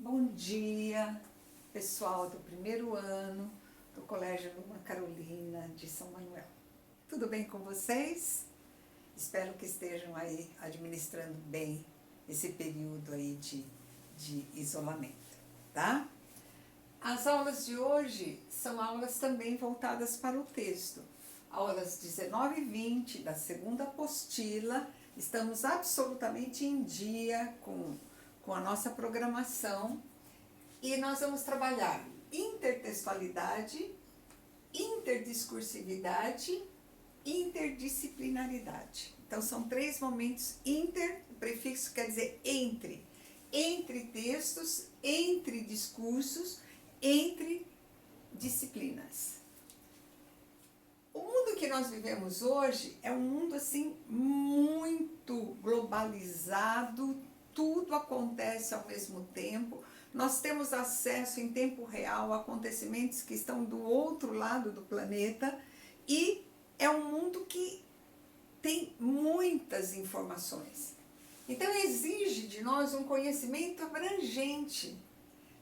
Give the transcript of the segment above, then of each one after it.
Bom dia, pessoal do primeiro ano do Colégio Luma Carolina de São Manuel. Tudo bem com vocês? Espero que estejam aí administrando bem esse período aí de isolamento, tá? As aulas de hoje são aulas também voltadas para o texto. Aulas 19 e 20 da segunda apostila. Estamos absolutamente em dia com a nossa programação e nós vamos trabalhar intertextualidade, interdiscursividade e interdisciplinaridade. Então são três momentos. O prefixo quer dizer entre textos, entre discursos, entre disciplinas. O mundo que nós vivemos hoje é um mundo assim muito globalizado, tudo acontece ao mesmo tempo. Nós temos acesso em tempo real a acontecimentos que estão do outro lado do planeta e é um mundo que tem muitas informações. Então exige de nós um conhecimento abrangente.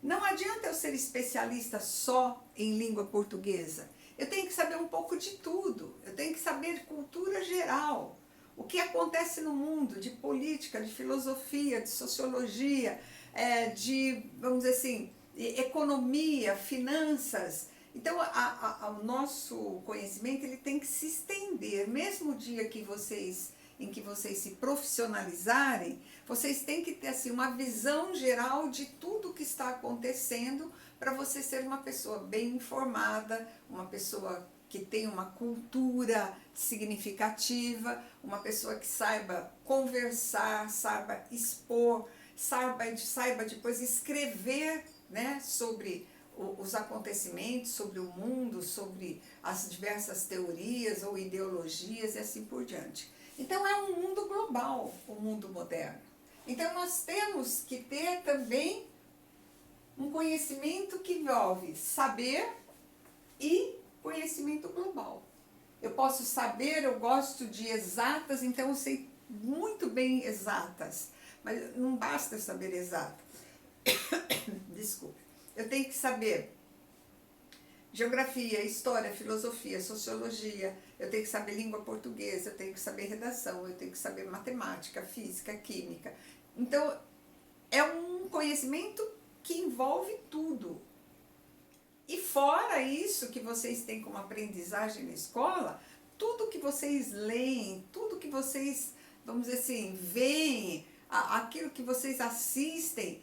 Não adianta eu ser especialista só em língua portuguesa. Eu tenho que saber um pouco de tudo. Eu tenho que saber cultura geral. O que acontece no mundo, de política, de filosofia, de sociologia, vamos dizer assim, economia, finanças. Então, o nosso conhecimento ele tem que se estender. Mesmo o dia em que vocês se profissionalizarem, vocês têm que ter assim, uma visão geral de tudo o que está acontecendo para você ser uma pessoa bem informada, uma pessoa que tem uma cultura significativa, uma pessoa que saiba conversar, saiba expor, saiba depois escrever, né, sobre os acontecimentos, sobre o mundo, sobre as diversas teorias ou ideologias e assim por diante. Então é um mundo global, o mundo moderno. Então nós temos que ter também um conhecimento que envolve saber e conhecimento global. Eu posso saber, eu gosto de exatas, então eu sei muito bem exatas, mas não basta saber exatas. Desculpe. Eu tenho que saber geografia, história, filosofia, sociologia, eu tenho que saber língua portuguesa, eu tenho que saber redação, eu tenho que saber matemática, física, química. Então, é um conhecimento que envolve tudo. E fora isso que vocês têm como aprendizagem na escola, tudo que vocês leem, tudo que vocês, vamos dizer assim, veem, aquilo que vocês assistem,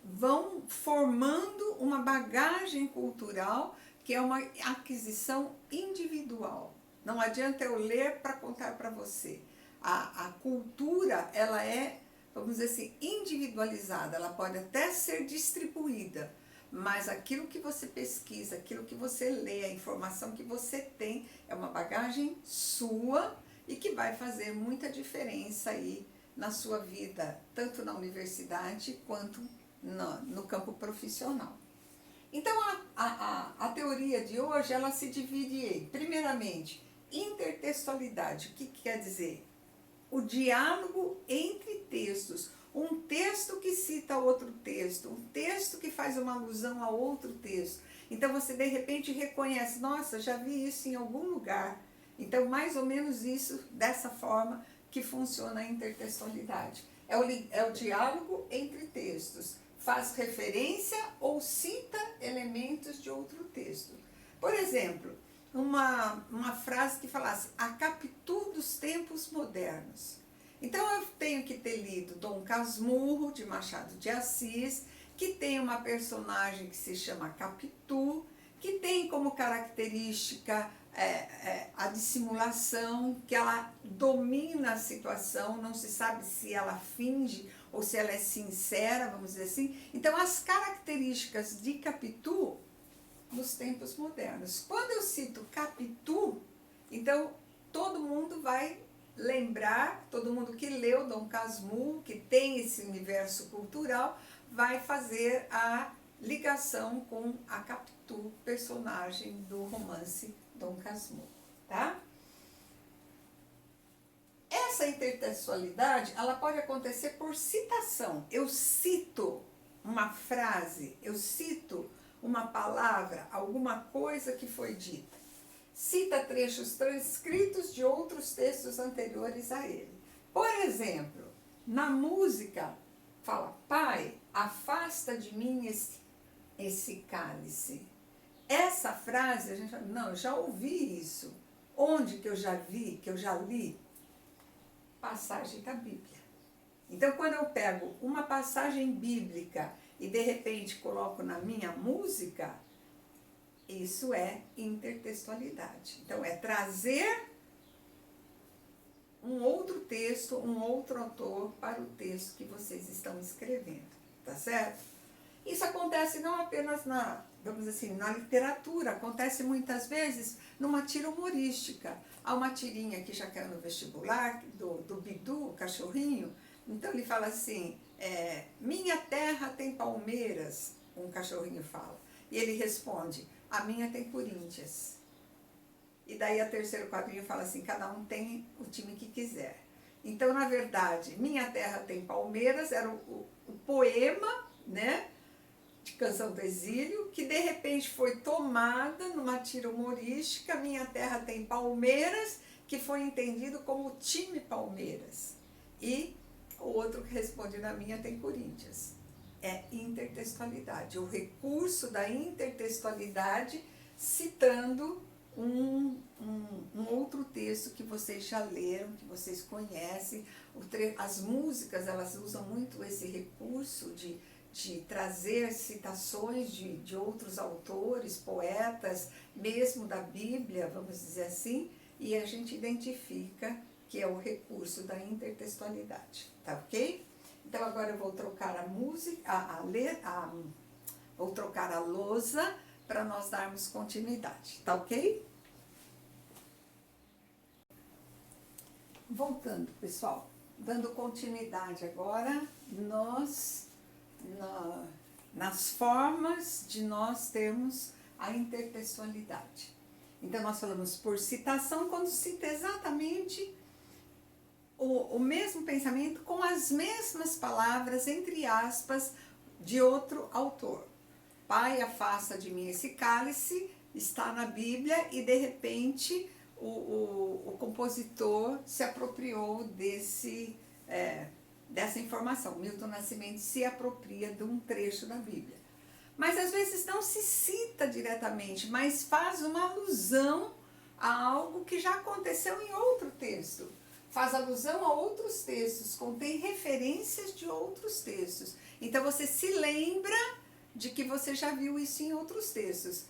vão formando uma bagagem cultural que é uma aquisição individual. Não adianta eu ler para contar para você. A cultura, ela é, vamos dizer assim, individualizada, ela pode até ser distribuída, mas aquilo que você pesquisa, aquilo que você lê, a informação que você tem, é uma bagagem sua e que vai fazer muita diferença aí na sua vida, tanto na universidade quanto no campo profissional. Então, a teoria de hoje, ela se divide em, primeiramente, intertextualidade. O que quer dizer? O diálogo entre textos. Um texto que cita outro texto, um texto que faz uma alusão a outro texto. Então, você, de repente, reconhece, nossa, já vi isso em algum lugar. Então, mais ou menos isso, dessa forma que funciona a intertextualidade. É o diálogo entre textos. Faz referência ou cita elementos de outro texto. Por exemplo, uma frase que falasse a Capitu dos tempos modernos. Então eu tenho que ter lido Dom Casmurro, de Machado de Assis, que tem uma personagem que se chama Capitu, que tem como característica a dissimulação, que ela domina a situação, não se sabe se ela finge ou se ela é sincera, vamos dizer assim. Então, as características de Capitu nos tempos modernos. Quando eu cito Capitu, então todo mundo vai lembrar, todo mundo que leu Dom Casmurro, que tem esse universo cultural, vai fazer a ligação com a Capitu, personagem do romance Dom Casmurro, tá? Essa intertextualidade, ela pode acontecer por citação. Eu cito uma frase, eu cito uma palavra, alguma coisa que foi dita. Cita trechos transcritos de outros textos anteriores a ele. Por exemplo, na música, fala, Pai, afasta de mim esse cálice. Essa frase, a gente fala, não, eu já ouvi isso. Onde que eu já vi, que eu já li? Passagem da Bíblia. Então, quando eu pego uma passagem bíblica e, de repente, coloco na minha música, isso é intertextualidade. Então, é trazer um outro texto, um outro autor para o texto que vocês estão escrevendo, tá certo? Isso acontece não apenas vamos dizer assim, na literatura, acontece muitas vezes numa tira humorística. Há uma tirinha que já caiu no vestibular, do Bidu, o cachorrinho. Então ele fala assim, minha terra tem palmeiras, um cachorrinho fala. E ele responde, a minha tem Corinthians. E daí a terceiro quadrinho fala assim, cada um tem o time que quiser. Então, na verdade, minha terra tem palmeiras, era o poema, né, de Canção do Exílio, que de repente foi tomada numa tira humorística, minha terra tem Palmeiras, que foi entendido como time Palmeiras. E o outro que responde, na minha tem Corinthians. É intertextualidade, o recurso da intertextualidade citando um outro texto que vocês já leram, que vocês conhecem. As músicas, elas usam muito esse recurso de trazer citações de outros autores, poetas, mesmo da Bíblia, vamos dizer assim, e a gente identifica que é o recurso da intertextualidade, tá ok? Então agora eu vou trocar a música, vou trocar a lousa para nós darmos continuidade, tá ok? Voltando, pessoal, dando continuidade agora, nas formas de nós termos a intertextualidade. Então, nós falamos por citação, quando cita exatamente o mesmo pensamento com as mesmas palavras, entre aspas, de outro autor. Pai, afasta de mim esse cálice, está na Bíblia e, de repente, o compositor se apropriou dessa informação. Milton Nascimento se apropria de um trecho da Bíblia. Mas às vezes não se cita diretamente, mas faz uma alusão a algo que já aconteceu em outro texto. Faz alusão a outros textos, contém referências de outros textos. Então você se lembra de que você já viu isso em outros textos.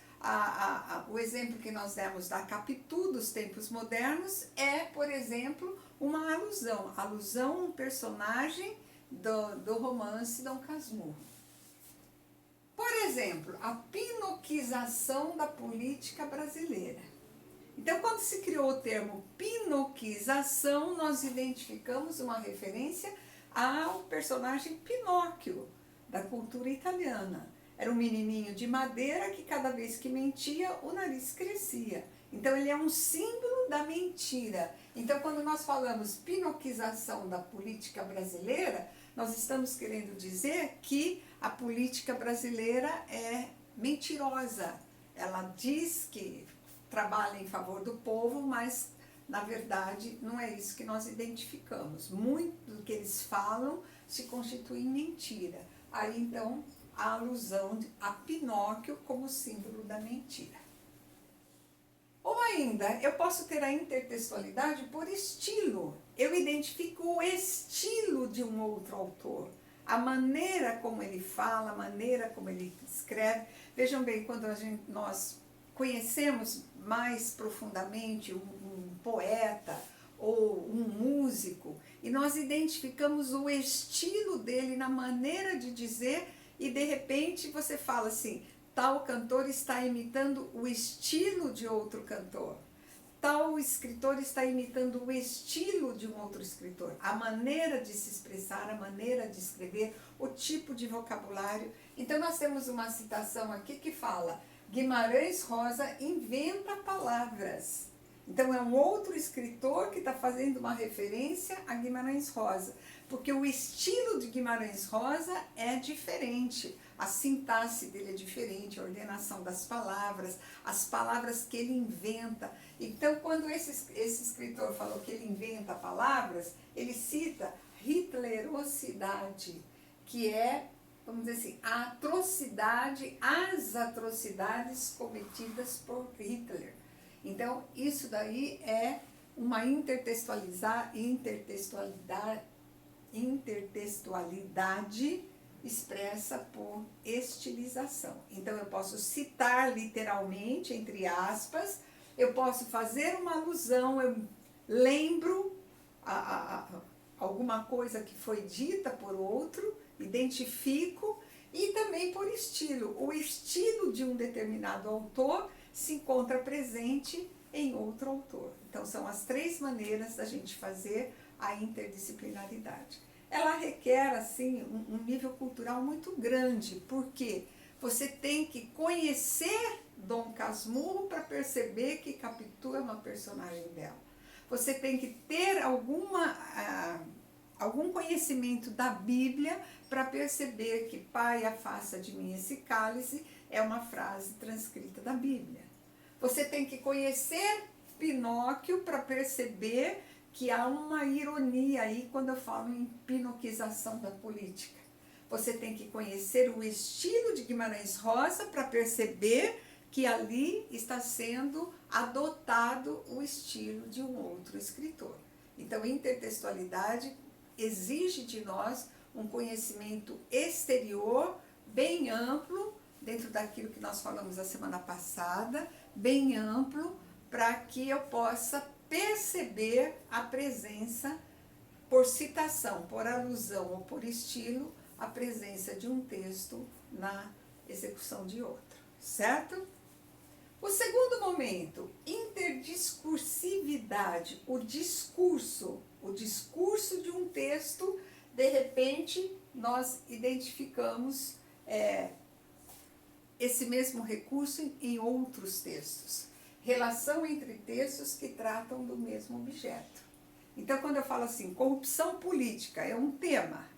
O exemplo que nós demos da Capitu dos tempos modernos é, por exemplo, uma alusão a um personagem do romance Dom Casmurro. Por exemplo, a pinoquização da política brasileira. Então, quando se criou o termo pinoquização, nós identificamos uma referência ao personagem Pinóquio, da cultura italiana. Era um menininho de madeira que cada vez que mentia, o nariz crescia. Então, ele é um símbolo da mentira. Então, quando nós falamos pinoquização da política brasileira, nós estamos querendo dizer que a política brasileira é mentirosa. Ela diz que trabalha em favor do povo, mas, na verdade, não é isso que nós identificamos. Muito do que eles falam se constitui em mentira. Aí, então, a alusão a Pinóquio como símbolo da mentira. Ou ainda, eu posso ter a intertextualidade por estilo. Eu identifico o estilo de um outro autor, a maneira como ele fala, a maneira como ele escreve. Vejam bem, quando nós conhecemos mais profundamente um poeta ou um músico, e nós identificamos o estilo dele na maneira de dizer, e de repente você fala assim, tal cantor está imitando o estilo de outro cantor. Tal escritor está imitando o estilo de um outro escritor. A maneira de se expressar, a maneira de escrever, o tipo de vocabulário. Então nós temos uma citação aqui que fala, Guimarães Rosa inventa palavras. Então é um outro escritor que está fazendo uma referência a Guimarães Rosa. porque o estilo de Guimarães Rosa é diferente, a sintaxe dele é diferente, a ordenação das palavras, as palavras que ele inventa. Então, quando esse escritor falou que ele inventa palavras, ele cita hitlerosidade, que é, vamos dizer assim, a atrocidade, as atrocidades cometidas por Hitler. Então, isso daí é uma intertextualidade expressa por estilização. Então, eu posso citar literalmente, entre aspas, eu posso fazer uma alusão, eu lembro alguma coisa que foi dita por outro, identifico, e também por estilo. O estilo de um determinado autor se encontra presente em outro autor. Então, são as 3 maneiras da gente fazer a interdisciplinaridade. Ela requer, assim, um nível cultural muito grande, porque você tem que conhecer Dom Casmurro para perceber que Capitu é uma personagem dela. Você tem que ter algum conhecimento da Bíblia para perceber que Pai, afasta de mim esse cálice é uma frase transcrita da Bíblia. Você tem que conhecer Pinóquio para perceber que há uma ironia aí quando eu falo em pinoquização da política. Você tem que conhecer o estilo de Guimarães Rosa para perceber que ali está sendo adotado o estilo de um outro escritor. Então, intertextualidade exige de nós um conhecimento exterior bem amplo, dentro daquilo que nós falamos a semana passada, bem amplo, para que eu possa perceber a presença, por citação, por alusão ou por estilo, a presença de um texto na execução de outro, certo? O segundo momento, interdiscursividade, o discurso de um texto, de repente nós identificamos esse mesmo recurso em outros textos. Relação entre textos que tratam do mesmo objeto. Então, quando eu falo assim, corrupção política é um tema,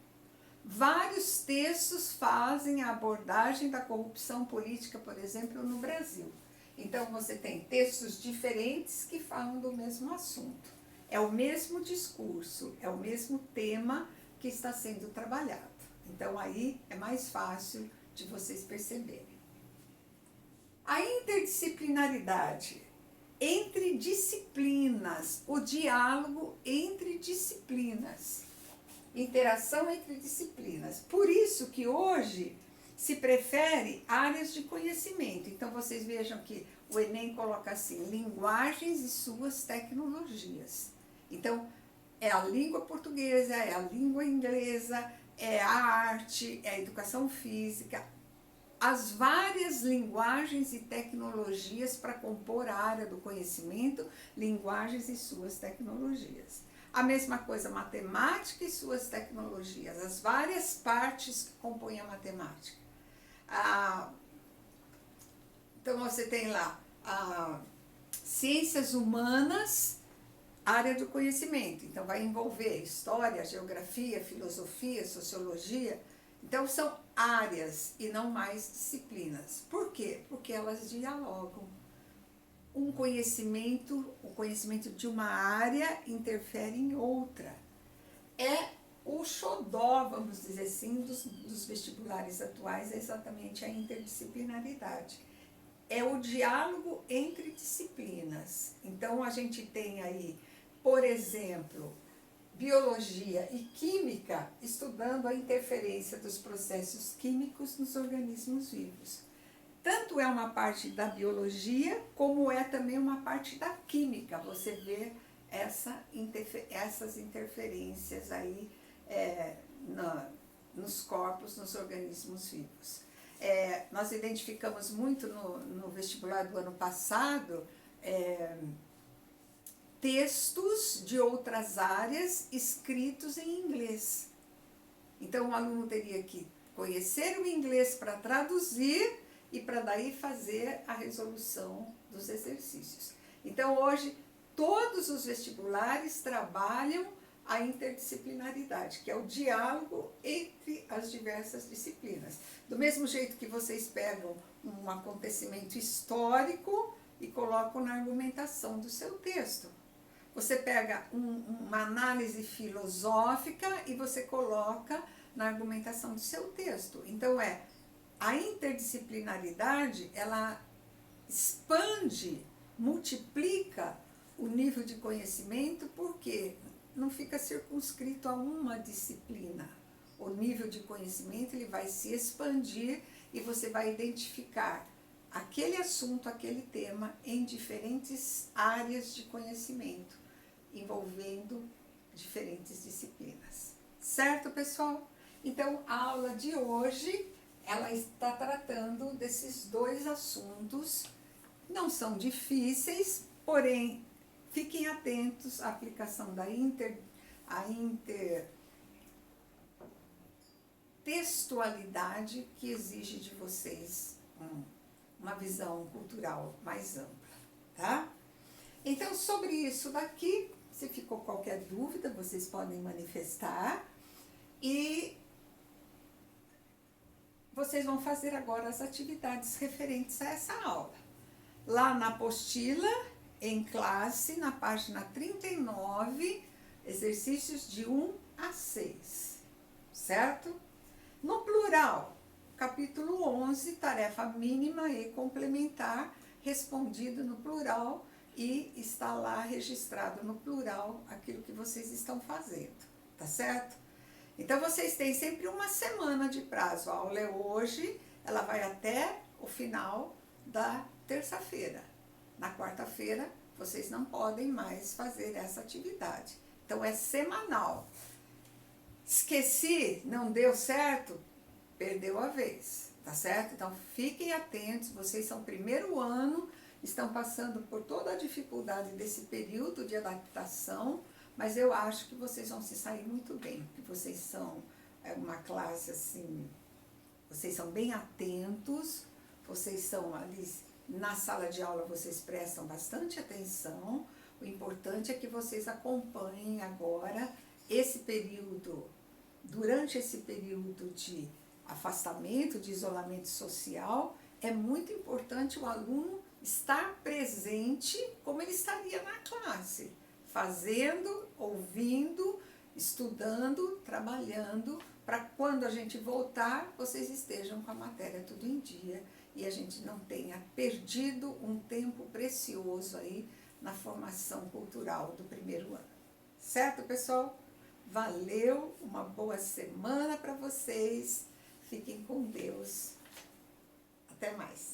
vários textos fazem a abordagem da corrupção política, por exemplo, no Brasil. Então, você tem textos diferentes que falam do mesmo assunto. É o mesmo discurso, é o mesmo tema que está sendo trabalhado. Então, aí é mais fácil de vocês perceberem. A interdisciplinaridade entre disciplinas, o diálogo entre disciplinas, interação entre disciplinas. Por isso que hoje se prefere áreas de conhecimento. Então, vocês vejam que o Enem coloca assim, linguagens e suas tecnologias. Então, é a língua portuguesa, é a língua inglesa, é a arte, é a educação física, as várias linguagens e tecnologias para compor a área do conhecimento, linguagens e suas tecnologias. A mesma coisa, matemática e suas tecnologias, as várias partes que compõem a matemática. Então, você tem lá ciências humanas, área do conhecimento. Então, vai envolver história, geografia, filosofia, sociologia. Então, são áreas e não mais disciplinas. Por quê? Porque elas dialogam. O conhecimento de uma área interfere em outra. É o xodó, vamos dizer assim, dos vestibulares atuais, é exatamente a interdisciplinaridade. É o diálogo entre disciplinas. Então, a gente tem aí, por exemplo, biologia e química, estudando a interferência dos processos químicos nos organismos vivos. Tanto é uma parte da biologia, como é também uma parte da química. Você vê essas interferências aí nos corpos, nos organismos vivos. Nós identificamos muito no vestibular do ano passado textos de outras áreas escritos em inglês. Então, o aluno teria que conhecer o inglês para traduzir e para daí fazer a resolução dos exercícios. Então, hoje, todos os vestibulares trabalham a interdisciplinaridade, que é o diálogo entre as diversas disciplinas. Do mesmo jeito que vocês pegam um acontecimento histórico e colocam na argumentação do seu texto. Você pega uma análise filosófica e você coloca na argumentação do seu texto. Então, a interdisciplinaridade, ela expande, multiplica o nível de conhecimento, porque não fica circunscrito a uma disciplina. O nível de conhecimento ele vai se expandir e você vai identificar aquele assunto, aquele tema em diferentes áreas de conhecimento, envolvendo diferentes disciplinas. Certo, pessoal? Então, a aula de hoje, ela está tratando desses dois assuntos. Não são difíceis, porém, fiquem atentos à aplicação da intertextualidade, que exige de vocês uma visão cultural mais ampla, tá? Então, sobre isso daqui, se ficou qualquer dúvida, vocês podem manifestar e vocês vão fazer agora as atividades referentes a essa aula. Lá na apostila, em classe, na página 39, exercícios de 1 a 6, certo? No plural, capítulo 11, tarefa mínima e complementar, respondido no plural e está lá registrado no plural aquilo que vocês estão fazendo, tá certo? Então, vocês têm sempre uma semana de prazo. A aula é hoje, ela vai até o final da terça-feira. Na quarta-feira, vocês não podem mais fazer essa atividade. Então, é semanal. Esqueci, não deu certo, perdeu a vez, tá certo? Então, fiquem atentos, vocês são primeiro ano, estão passando por toda a dificuldade desse período de adaptação, mas eu acho que vocês vão se sair muito bem, porque vocês são uma classe assim, vocês são bem atentos, vocês são ali na sala de aula, vocês prestam bastante atenção. O importante é que vocês acompanhem agora esse período, durante esse período de afastamento, de isolamento social, é muito importante o aluno estar presente como ele estaria na classe, fazendo, ouvindo, estudando, trabalhando, para quando a gente voltar, vocês estejam com a matéria tudo em dia e a gente não tenha perdido um tempo precioso aí na formação cultural do primeiro ano. Certo, pessoal? Valeu, uma boa semana para vocês. Fiquem com Deus. Até mais.